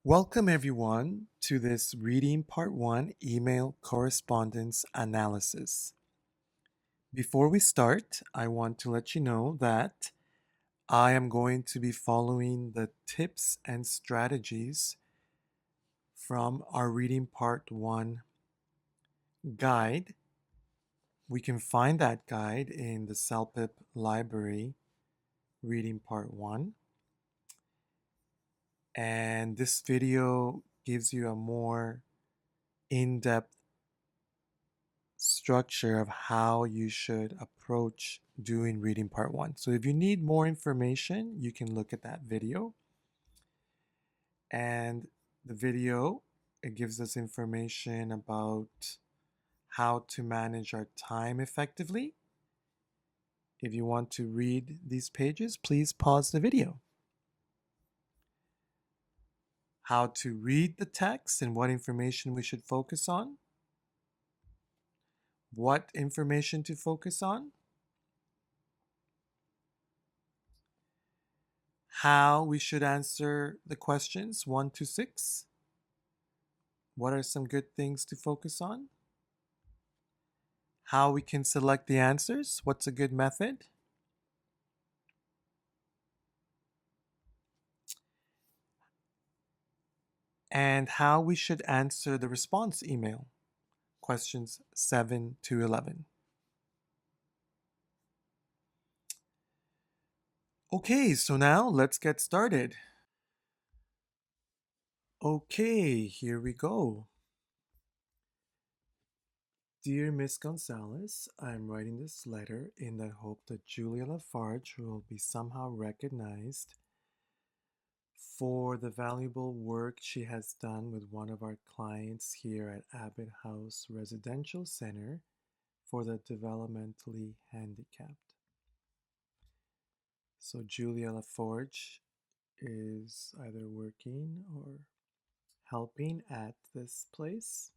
Welcome everyone to this reading part 1 email correspondence analysis. Before we start, I want to let you know that I am going to be following the tips and strategies from our reading part 1 guide. We can find that guide in the CELPIP library reading part 1. And this video gives you a more in-depth structure of how you should approach doing reading part 1. So if you need more information, you can look at that video. And the video, it gives us information about how to manage our time effectively. If you want to read these pages, please pause the video. How to read the text and what information we should focus on. What information to focus on. How we should answer the questions 1 to 6. What are some good things to focus on? How we can select the answers. What's a good method? And how we should answer the response email. Questions 7 to 11. Okay, so now let's get started. Okay, here we go. Dear Miss Gonzalez, I'm writing this letter in the hope that Julia Lafarge will be somehow recognized for the valuable work she has done with one of our clients here at Abbott House Residential Center for the developmentally handicapped. So Julia Laforge is either working or helping at this place.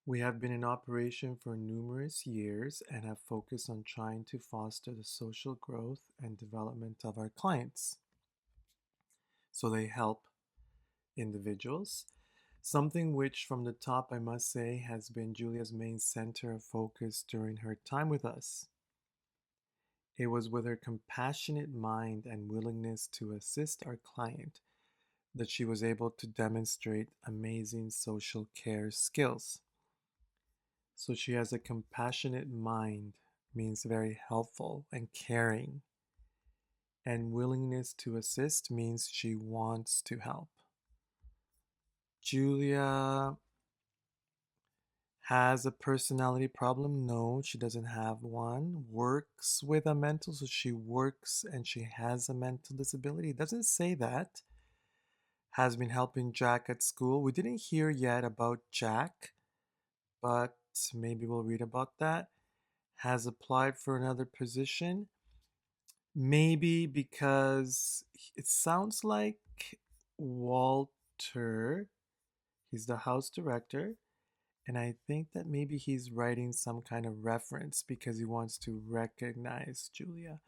We have been in operation for numerous years and have focused on trying to foster the social growth and development of our clients. So they help individuals, something which from the top I must say has been Julia's main center of focus during her time with us. It was with her compassionate mind and willingness to assist our client that she was able to demonstrate amazing social care skills. So she has a compassionate mind, means very helpful and caring. And willingness to assist means she wants to help. Julia has a personality problem? No, she doesn't have one. Works with a mental, so she works and she has a mental disability. It doesn't say that. Has been helping Jack at school. We didn't hear yet about Jack, but maybe we'll read about that. Has applied for another position. Maybe because it sounds like Walter, he's the house director, and I think that maybe he's writing some kind of reference because he wants to recognize Julia.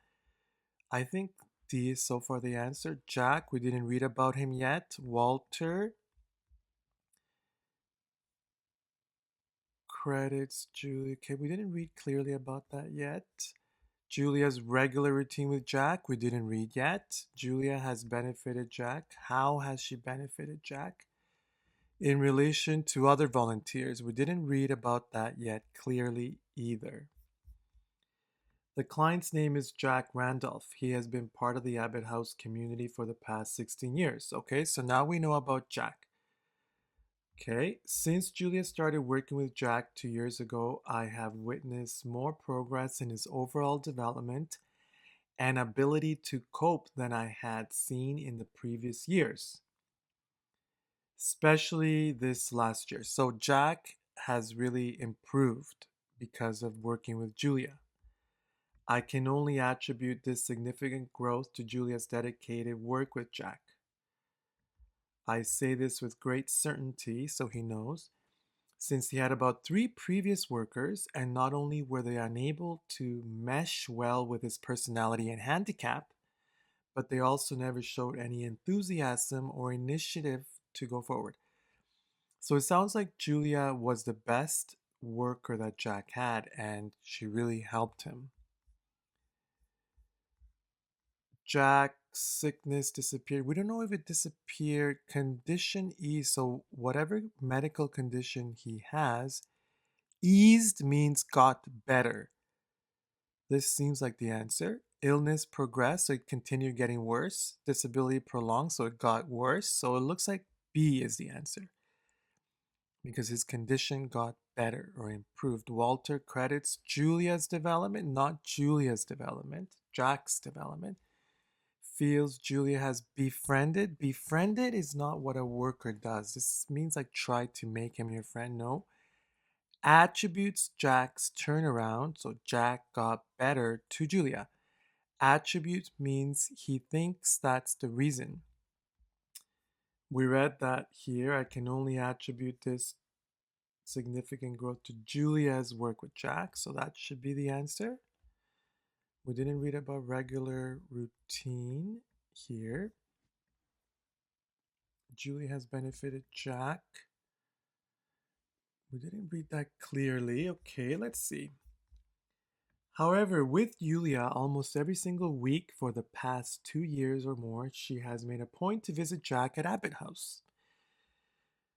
I think D is so far the answer. Jack, we didn't read about him yet. Walter, credits Julia. Okay, we didn't read clearly about that yet. Julia's regular routine with Jack, we didn't read yet. Julia has benefited Jack. How has she benefited Jack? In relation to other volunteers, we didn't read about that yet clearly either. The client's name is Jack Randolph. He has been part of the Abbott House community for the past 16 years. Okay, so now we know about Jack. Okay, since Julia started working with Jack 2 years ago, I have witnessed more progress in his overall development and ability to cope than I had seen in the previous years, especially this last year. So Jack has really improved because of working with Julia. I can only attribute this significant growth to Julia's dedicated work with Jack. I say this with great certainty so he knows, since he had about 3 previous workers, and not only were they unable to mesh well with his personality and handicap, but they also never showed any enthusiasm or initiative to go forward. So it sounds like Julia was the best worker that Jack had, and she really helped him. Jack's sickness disappeared. We don't know if it disappeared. Condition ease. So, whatever medical condition he has, eased means got better. This seems like the answer. Illness progressed, so it continued getting worse. Disability prolonged, so it got worse. So, it looks like B is the answer because his condition got better or improved. Walter credits Julia's development, not Julia's development, Jack's development. Feels Julia has befriended. Befriended is not what a worker does. This means like try to make him your friend. No. Attributes Jack's turnaround. So Jack got better to Julia. Attribute means he thinks that's the reason. We read that here. I can only attribute this significant growth to Julia's work with Jack. So that should be the answer. We didn't read about regular routine here. Julia has benefited Jack. We didn't read that clearly. Okay, let's see. However, with Julia, almost every single week for the past 2 years or more, she has made a point to visit Jack at Abbott House.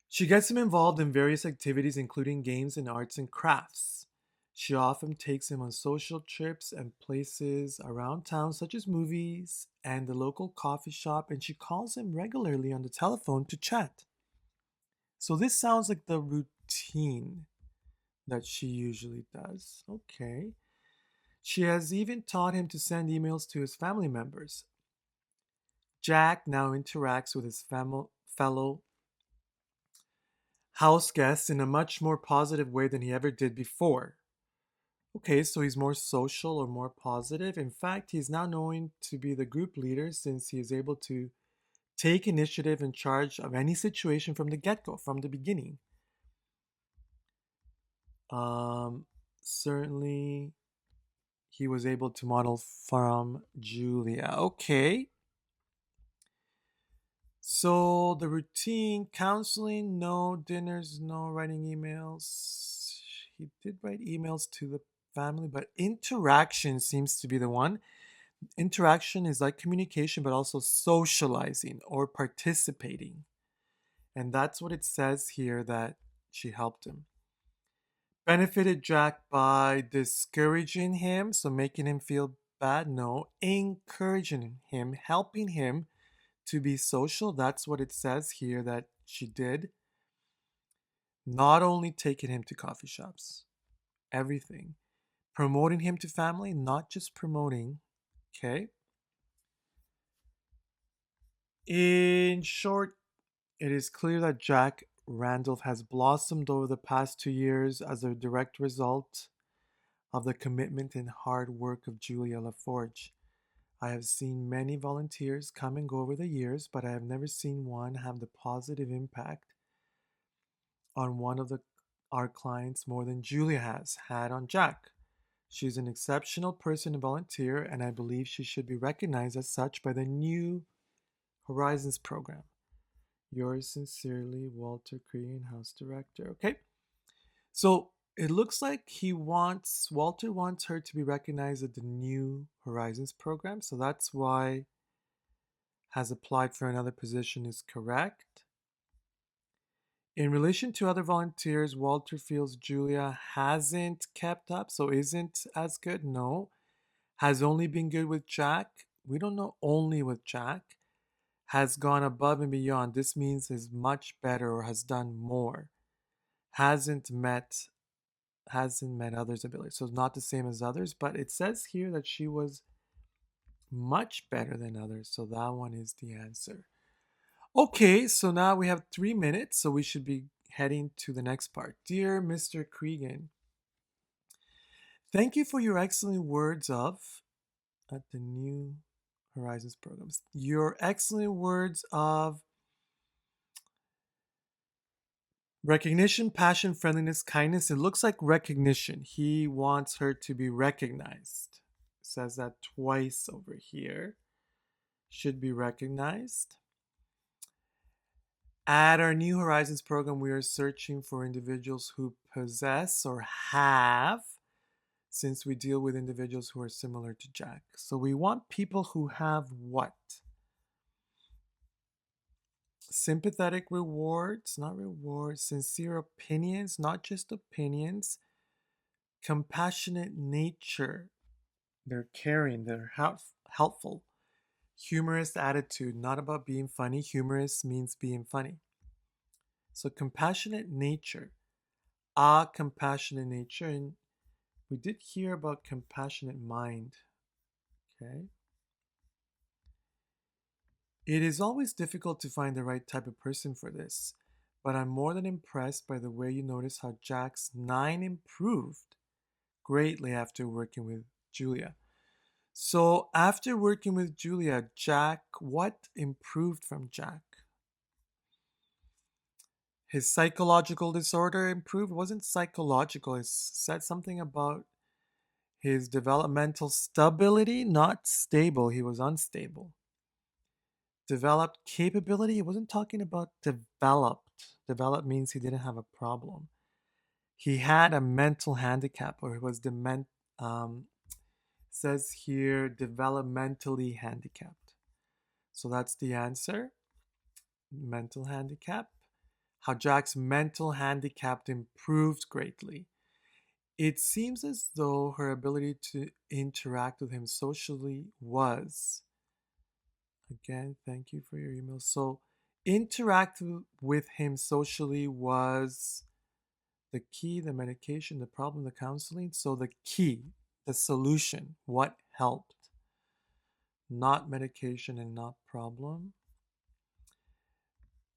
She gets him involved in various activities, including games and arts and crafts. She often takes him on social trips and places around town, such as movies and the local coffee shop, and she calls him regularly on the telephone to chat. So this sounds like the routine that she usually does. Okay. She has even taught him to send emails to his family members. Jack now interacts with his fellow house guests in a much more positive way than he ever did before. Okay, so he's more social or more positive. In fact, he's now known to be the group leader since he is able to take initiative in charge of any situation from the get go, from the beginning. Um, Certainly, he was able to model from Julia. Okay. So the routine counseling, no dinners, no writing emails. He did write emails to the family, but interaction seems to be the one. Interaction is like communication, but also socializing or participating. And that's what it says here that she helped him. Benefited Jack by discouraging him, so making him feel bad? No, encouraging him, helping him to be social. That's what it says here that she did. Not only taking him to coffee shops, everything. Promoting him to family, not just promoting. Okay. In short, it is clear that Jack Randolph has blossomed over the past 2 years as a direct result of the commitment and hard work of Julia LaForge. I have seen many volunteers come and go over the years, but I have never seen one have the positive impact on one of our clients more than Julia has had on Jack. She's an exceptional person and volunteer, and I believe she should be recognized as such by the New Horizons program. Yours sincerely, Walter Crean, House Director. Okay, so it looks like Walter wants her to be recognized at the New Horizons program, so that's why has applied for another position is correct. In relation to other volunteers, Walter feels Julia hasn't kept up, so isn't as good. No. Has only been good with Jack. We don't know only with Jack. Has gone above and beyond. This means is much better or has done more. Hasn't met others' abilities. So it's not the same as others, but it says here that she was much better than others. So that one is the answer. Okay, so now we have 3 minutes, so we should be heading to the next part. Dear Mr. Cregan, thank you for your excellent words of at the New Horizons programs. Your excellent words of recognition, passion, friendliness, kindness. It looks like recognition. He wants her to be recognized. It says that twice over here. should be recognized. At our New Horizons program, we are searching for individuals who possess or have, since we deal with individuals who are similar to Jack. So we want people who have what? Sympathetic rewards, not rewards, sincere opinions, not just opinions, compassionate nature, they're caring, they're helpful, humorous attitude, not about being funny, humorous means being funny. So compassionate nature, a compassionate nature, and we did hear about compassionate mind, okay? It is always difficult to find the right type of person for this, but I'm more than impressed by the way you notice how Jack's 9 improved greatly after working with Julia. So, after working with Julia, Jack, what improved from Jack? His psychological disorder improved. It wasn't psychological, it said something about his developmental stability, not stable. He was unstable. Developed capability, he wasn't talking about developed. Developed means he didn't have a problem. He had a mental handicap, or he was says here developmentally handicapped. So that's the answer. Mental handicap. How Jack's mental handicap improved greatly. It seems as though her ability to interact with him socially was. Again, thank you for your email. So, interact with him socially was the key, the medication, the problem, the counseling. So, the key, the solution, what helped? Not medication and not problem.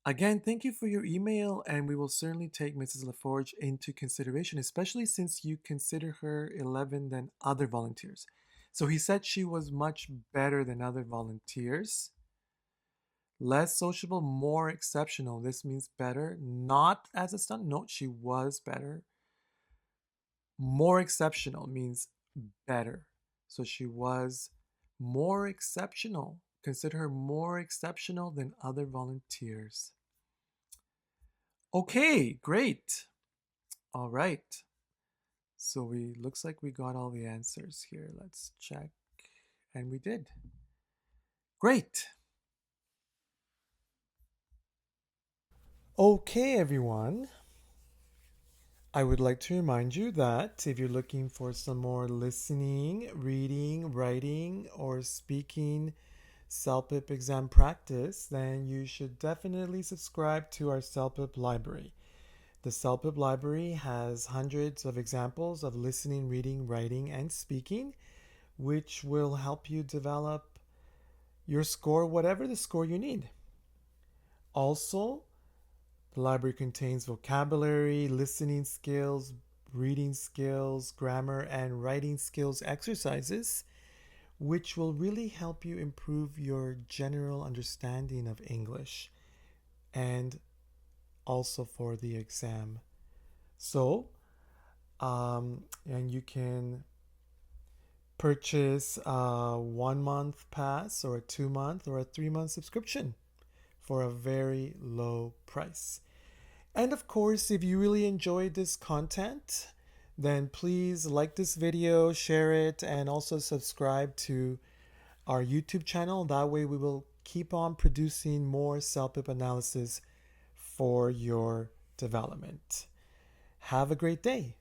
Again, thank you for your email, and we will certainly take Mrs. LaForge into consideration, especially since you consider her 11 than other volunteers. So he said she was much better than other volunteers. Less sociable, more exceptional. This means better, not as a stunt. No, she was better. More exceptional means better. So she was more exceptional. Consider her more exceptional than other volunteers. Okay, great. All right. So we looks like we got all the answers here. Let's check. And we did. Great. Okay, everyone. I would like to remind you that if you're looking for some more listening, reading, writing, or speaking CELPIP exam practice, then you should definitely subscribe to our CELPIP library. The CELPIP library has hundreds of examples of listening, reading, writing, and speaking, which will help you develop your score, whatever the score you need. Also, the library contains vocabulary, listening skills, reading skills, grammar, and writing skills exercises, which will really help you improve your general understanding of English and also for the exam. So, and you can purchase a 1 month pass or a 2 month or a 3 month subscription for a very low price. And of course, if you really enjoyed this content, then please like this video, share it, and also subscribe to our YouTube channel. That way we will keep on producing more CELPIP analysis for your development. Have a great day.